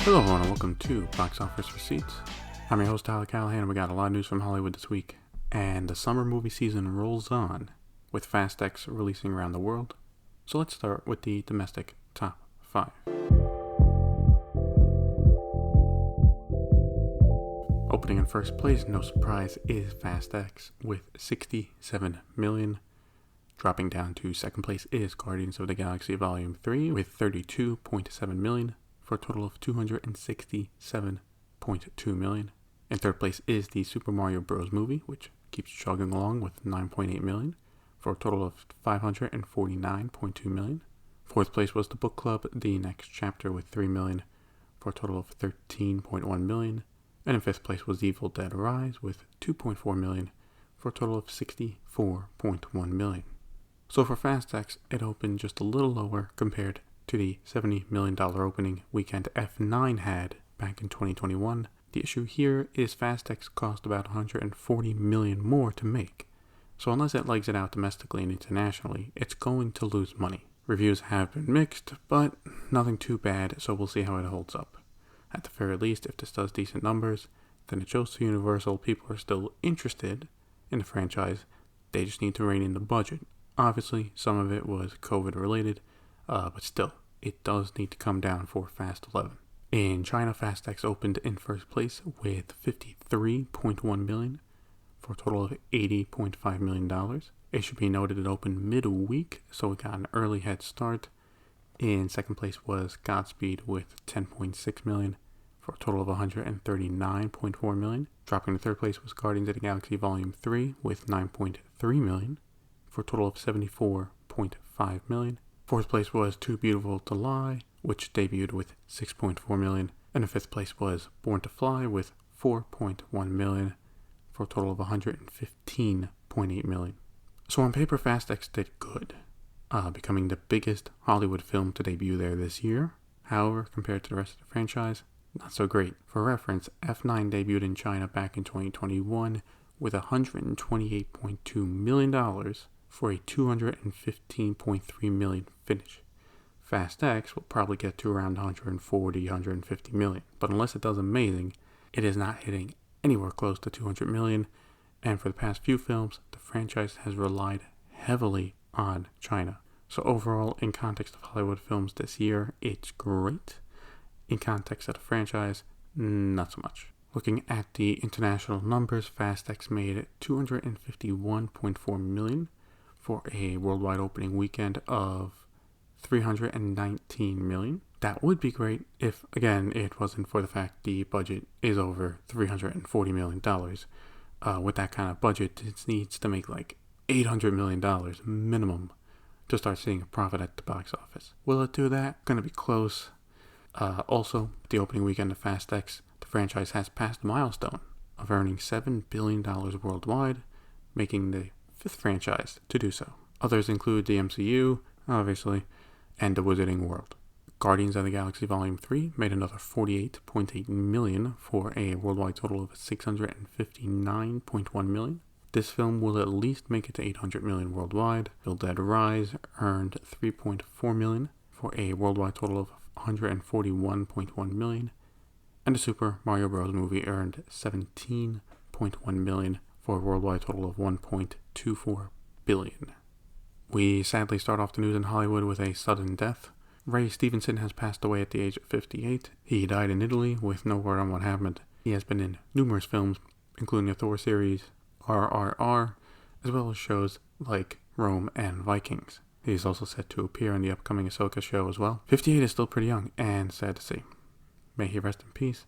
Hello everyone and welcome to Box Office Receipts. I'm your host Tyler Callahan and we got a lot of news from Hollywood this week. And the summer movie season rolls on with Fast X releasing around the world. So let's start with the domestic top 5. Opening in first place, no surprise, is Fast X with 67 million. Dropping down to second place is Guardians of the Galaxy Volume 3 with 32.7 million. For a total of 267.2 million. In third place is the Super Mario Bros. Movie, which keeps chugging along with 9.8 million, for a total of 549.2 million. Fourth place was the Book Club, The Next Chapter, with 3 million, for a total of 13.1 million. And in fifth place was Evil Dead Rise, with 2.4 million, for a total of 64.1 million. So for Fast X, it opened just a little lower compared to the $70 million opening weekend F9 had back in 2021. The issue here is Fast X cost about $140 million more to make. So unless it legs it out domestically and internationally, it's going to lose money. Reviews have been mixed, but nothing too bad, so we'll see how it holds up. At the very least, if this does decent numbers, then it shows to Universal people are still interested in the franchise. They just need to rein in the budget. Obviously, some of it was COVID related, but still, it does need to come down for Fast 11. In China, Fast X opened in first place with 53.1 million for a total of $80.5 million. It should be noted it opened midweek, so it got an early head start. In second place was Godspeed with 10.6 million for a total of 139.4 million. Dropping to third place was Guardians of the Galaxy Volume 3 with 9.3 million for a total of 74.5 million. Fourth place was Too Beautiful to Lie, which debuted with 6.4 million. And in fifth place was Born to Fly with 4.1 million for a total of 115.8 million. So on paper, Fast X did good, becoming the biggest Hollywood film to debut there this year. However, compared to the rest of the franchise, not so great. For reference, F9 debuted in China back in 2021 with $128.2 million for a $215.3 million finish. Fast X will probably get to around $140-150 million, but unless it does amazing, it is not hitting anywhere close to $200 million, and for the past few films, the franchise has relied heavily on China. So overall, in context of Hollywood films this year, it's great. In context of the franchise, not so much. Looking at the international numbers, Fast X made $251.4 million for a worldwide opening weekend of 319 million. That would be great if, again, it wasn't for the fact the budget is over $340 million. With that kind of budget, it needs to make like $800 million minimum to start seeing a profit at the box office. Will it do that? Gonna be close. Also, the opening weekend of Fast X, the franchise has passed the milestone of earning $7 billion worldwide, making the fifth franchise to do so. Others include the MCU, obviously, and the Wizarding World. Guardians of the Galaxy Volume 3 made another $48.8 million for a worldwide total of $659.1 million. This film will at least make it to $800 million worldwide. Evil Dead Rise earned $3.4 million for a worldwide total of $141.1 million. And the Super Mario Bros. Movie earned $17.1 million for a worldwide total of $1.24 billion. We sadly start off the news in Hollywood with a sudden death. Ray Stevenson has passed away at the age of 58. He died in Italy with no word on what happened. He has been in numerous films, including the Thor series, RRR, as well as shows like Rome and Vikings. He is also set to appear in the upcoming Ahsoka show as well. 58 is still pretty young and sad to see. May he rest in peace,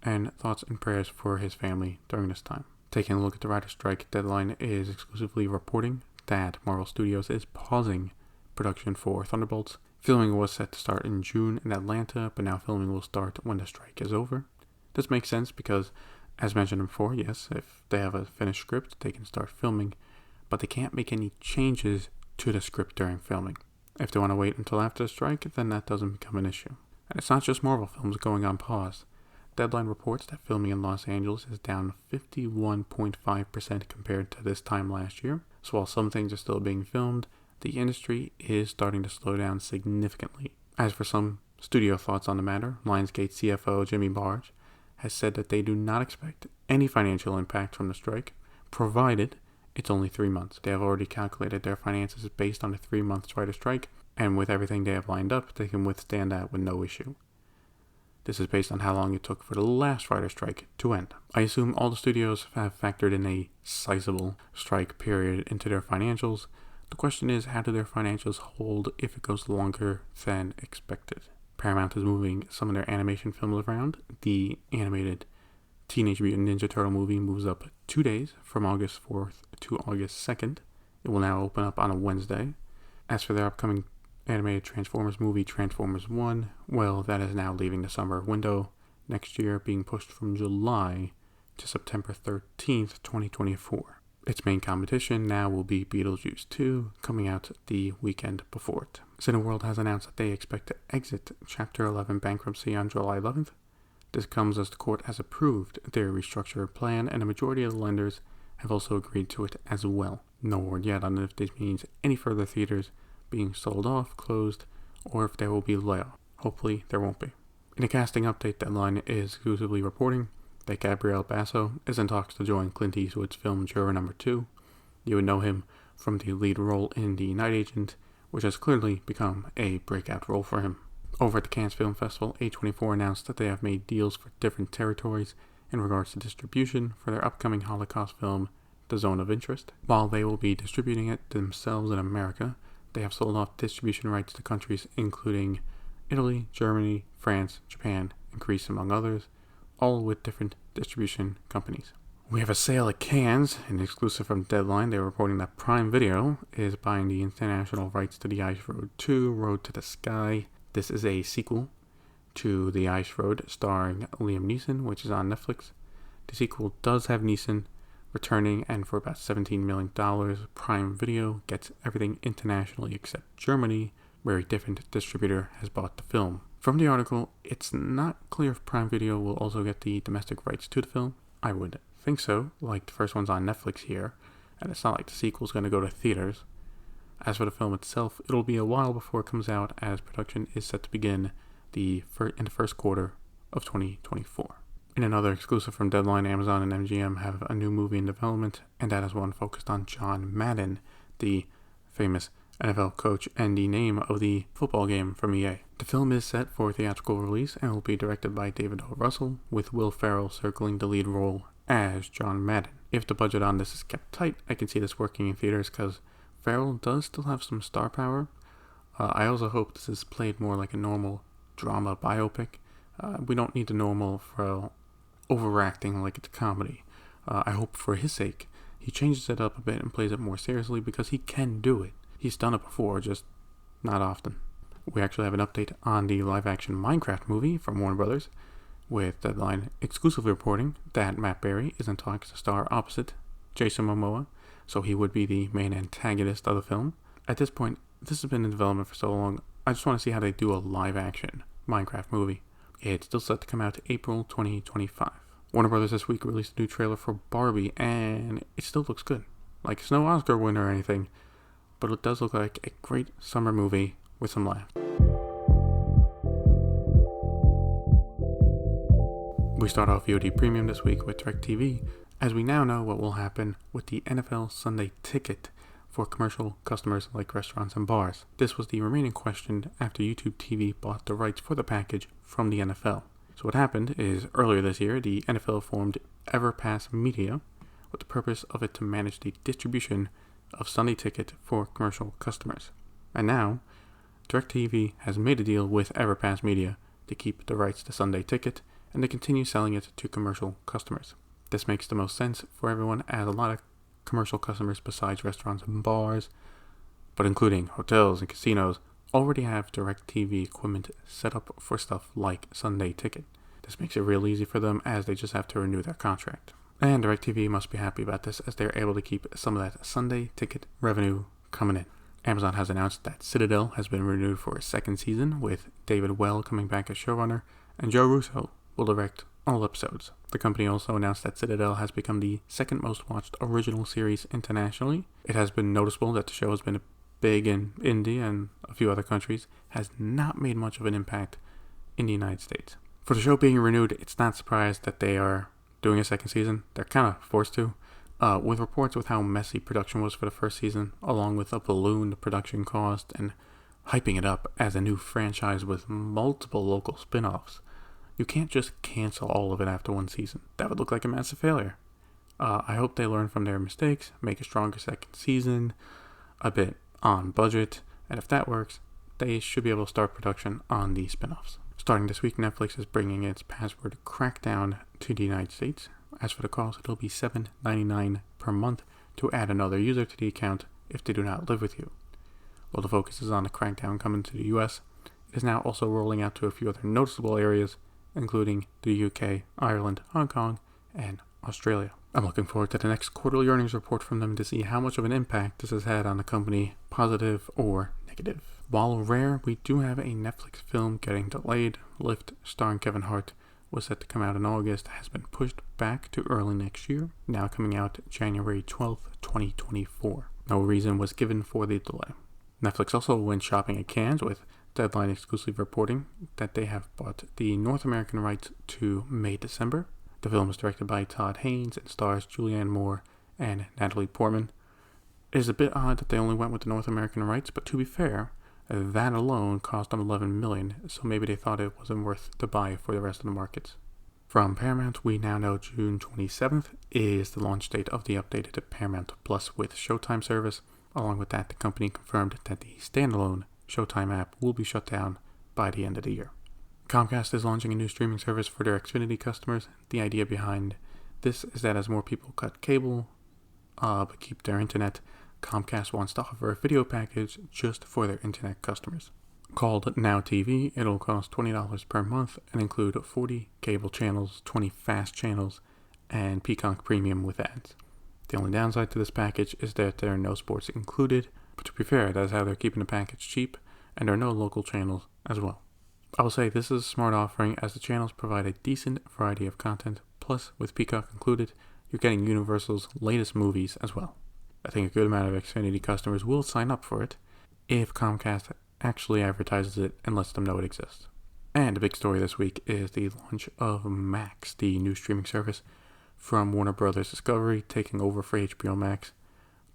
and thoughts and prayers for his family during this time. Taking a look at the writer's strike, Deadline is exclusively reporting that Marvel Studios is pausing production for Thunderbolts. Filming was set to start in June in Atlanta, but now filming will start when the strike is over. This makes sense because, as mentioned before, yes, if they have a finished script, they can start filming, but they can't make any changes to the script during filming. If they want to wait until after the strike, then that doesn't become an issue. And it's not just Marvel films going on pause. Deadline reports that filming in Los Angeles is down 51.5% compared to this time last year. So while some things are still being filmed, the industry is starting to slow down significantly. As for some studio thoughts on the matter, Lionsgate CFO Jimmy Barge has said that they do not expect any financial impact from the strike, provided it's only 3 months. They have already calculated their finances based on a 3-month writer strike, and with everything they have lined up, they can withstand that with no issue. This is based on how long it took for the last writer strike to end. I assume all the studios have factored in a sizable strike period into their financials. The question is, how do their financials hold if it goes longer than expected? Paramount is moving some of their animation films around. The animated Teenage Mutant Ninja Turtle movie moves up 2 days from August 4th to August 2nd. It will now open up on a Wednesday. As for their upcoming animated Transformers movie, Transformers 1, well, that is now leaving the summer window next year, being pushed from July to September 13th, 2024. Its main competition now will be Beetlejuice 2, coming out the weekend before it. Cineworld has announced that they expect to exit Chapter 11 bankruptcy on July 11th. This comes as the court has approved their restructure plan, and a majority of the lenders have also agreed to it as well. No word yet on if this means any further theaters being sold off, closed, or if there will be layoff. Hopefully there won't be. In a casting update, Deadline is exclusively reporting that Gabriel Basso is in talks to join Clint Eastwood's film Juror Number 2. You would know him from the lead role in The Night Agent, which has clearly become a breakout role for him. Over at the Cannes Film Festival, A24 announced that they have made deals for different territories in regards to distribution for their upcoming Holocaust film, The Zone of Interest. While they will be distributing it themselves in America, they have sold off distribution rights to countries including Italy, Germany, France, Japan, and Greece, among others, all with different distribution companies. We have a sale at Cannes, an exclusive from Deadline. They're reporting that Prime Video is buying the international rights to The Ice Road 2, Road to the Sky. This is a sequel to The Ice Road, starring Liam Neeson, which is on Netflix. The sequel does have Neeson returning, and for about $17 million, Prime Video gets everything internationally except Germany, where a different distributor has bought the film. From the article, it's not clear if Prime Video will also get the domestic rights to the film. I would think so, like the first one's on Netflix here, and it's not like the sequel's going to go to theaters. As for the film itself, it'll be a while before it comes out, as production is set to begin in the first quarter of 2024. In another exclusive from Deadline, Amazon and MGM have a new movie in development, and that is one focused on John Madden, the famous NFL coach and the name of the football game from EA. The film is set for theatrical release and will be directed by David O. Russell, with Will Ferrell circling the lead role as John Madden. If the budget on this is kept tight, I can see this working in theaters because Ferrell does still have some star power. I also hope this is played more like a normal drama biopic. We don't need the normal Ferrell overacting like it's a comedy. I hope for his sake he changes it up a bit and plays it more seriously, because he can do it. He's done it before, just not often. We actually have an update on the live-action Minecraft movie from Warner Brothers, with Deadline exclusively reporting that Matt Berry is in talks to star opposite Jason Momoa, so he would be the main antagonist of the film. At this point, this has been in development for so long, I just want to see how they do a live-action Minecraft movie. It's still set to come out April 2025. Warner Brothers this week released a new trailer for Barbie, and it still looks good. Like, it's no Oscar winner or anything, but it does look like a great summer movie with some laughs. We start off VOD Premium this week with DirecTV, as we now know what will happen with the NFL Sunday Ticket for commercial customers like restaurants and bars. This was the remaining question after YouTube TV bought the rights for the package from the NFL. So what happened is, earlier this year, the NFL formed Everpass Media with the purpose of it to manage the distribution of Sunday Ticket for commercial customers. And now, DirecTV has made a deal with Everpass Media to keep the rights to Sunday Ticket and to continue selling it to commercial customers. This makes the most sense for everyone, as a lot of commercial customers besides restaurants and bars, but including hotels and casinos, already have DirecTV equipment set up for stuff like Sunday Ticket. This makes it real easy for them, as they just have to renew their contract. And DirecTV must be happy about this, as they're able to keep some of that Sunday Ticket revenue coming in. Amazon has announced that Citadel has been renewed for a second season, with David Well coming back as showrunner, and Joe Russo will direct all episodes. The company also announced that Citadel has become the second most watched original series internationally. It has been noticeable that the show has been big in India and a few other countries, has not made much of an impact in the United States. For the show being renewed, it's not surprised that they are doing a second season. They're kind of forced to. With reports with how messy production was for the first season, along with a ballooned production cost and hyping it up as a new franchise with multiple local spin-offs, you can't just cancel all of it after one season. That would look like a massive failure. I hope they learn from their mistakes, make a stronger second season, a bit on budget, and if that works, they should be able to start production on the spin-offs. Starting this week, Netflix is bringing its password crackdown to the United States. As for the cost, it'll be $7.99 per month to add another user to the account if they do not live with you. While the focus is on the crackdown coming to the US, it is now also rolling out to a few other noticeable areas, including the UK, Ireland, Hong Kong, and Australia. I'm looking forward to the next quarterly earnings report from them to see how much of an impact this has had on the company, positive or negative. While rare, we do have a Netflix film getting delayed. Lift, starring Kevin Hart, was set to come out in August, has been pushed back to early next year, now coming out January 12th, 2024. No reason was given for the delay. Netflix also went shopping at Cannes, with Deadline exclusive reporting that they have bought the North American rights to May-December. The film is directed by Todd Haynes and stars Julianne Moore and Natalie Portman. It is a bit odd that they only went with the North American rights, but to be fair, that alone cost them $11 million, so maybe they thought it wasn't worth the buy for the rest of the markets. From Paramount, we now know June 27th is the launch date of the updated Paramount Plus with Showtime service. Along with that, the company confirmed that the standalone Showtime app will be shut down by the end of the year. Comcast is launching a new streaming service for their Xfinity customers. The idea behind this is that as more people cut cable but keep their internet, Comcast wants to offer a video package just for their internet customers. Called Now TV, it'll cost $20 per month and include 40 cable channels, 20 fast channels, and Peacock Premium with ads. The only downside to this package is that there are no sports included, but to be fair, that is how they're keeping the package cheap, and there are no local channels as well. I will say this is a smart offering as the channels provide a decent variety of content, plus with Peacock included, you're getting Universal's latest movies as well. I think a good amount of Xfinity customers will sign up for it if Comcast actually advertises it and lets them know it exists. And the big story this week is the launch of Max, the new streaming service from Warner Bros. Discovery, taking over for HBO Max.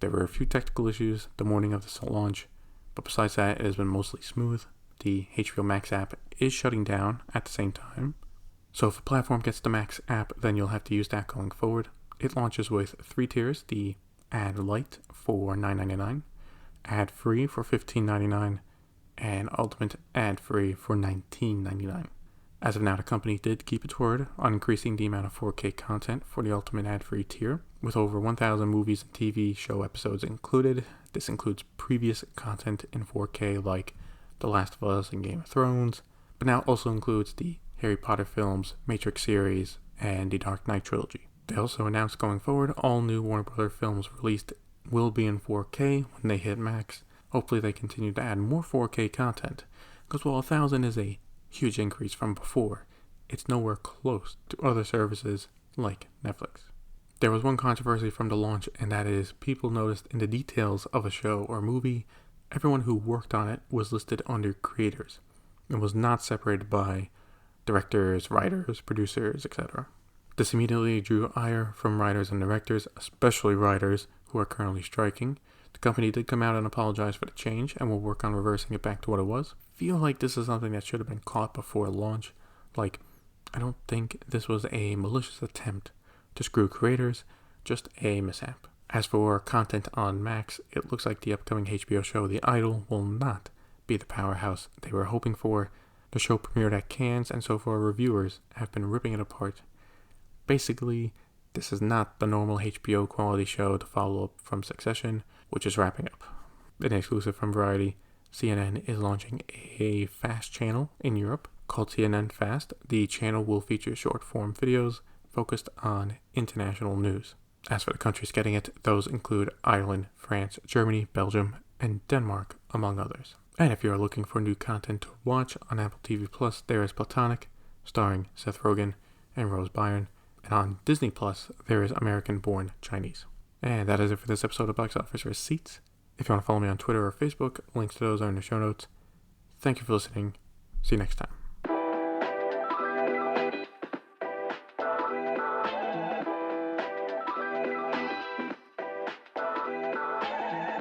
There were a few technical issues the morning of the launch, but besides that, it has been mostly smooth. The HBO Max app is shutting down at the same time, so if a platform gets the Max app, then you'll have to use that going forward. It launches with 3 tiers, the Ad Lite for $9.99, Ad Free for $15.99, and Ultimate Ad Free for $19.99. As of now, the company did keep its word on increasing the amount of 4K content for the Ultimate Ad Free tier, with over 1,000 movies and TV show episodes included. This includes previous content in 4K like The Last of Us and Game of Thrones, but now also includes the Harry Potter films, Matrix series, and the Dark Knight trilogy. They also announced going forward, all new Warner Bros. Films released will be in 4K when they hit Max. Hopefully they continue to add more 4K content, because while 1,000 is a huge increase from before, it's nowhere close to other services like Netflix. There was one controversy from the launch, and that is people noticed in the details of a show or movie, everyone who worked on it was listed under creators and was not separated by directors, writers, producers, etc. This immediately drew ire from writers and directors, especially writers who are currently striking. The company did come out and apologize for the change and will work on reversing it back to what it was. Feel like this is something that should have been caught before launch. I don't think this was a malicious attempt to screw creators, just a mishap. As for content on Max, it looks like the upcoming HBO show The Idol will not be the powerhouse they were hoping for. The show premiered at Cannes, and so far reviewers have been ripping it apart. Basically, this is not the normal HBO quality show to follow up from Succession, which is wrapping up. An exclusive from Variety, CNN is launching a fast channel in Europe called CNN Fast. The channel will feature short-form videos focused on international news. As for the countries getting it, those include Ireland, France, Germany, Belgium, and Denmark, among others. And if you are looking for new content to watch on Apple TV+, there is Platonic, starring Seth Rogen and Rose Byrne. And on Disney+, there is American-Born Chinese. And that is it for this episode of Box Office Receipts. If you want to follow me on Twitter or Facebook, links to those are in the show notes. Thank you for listening. See you next time.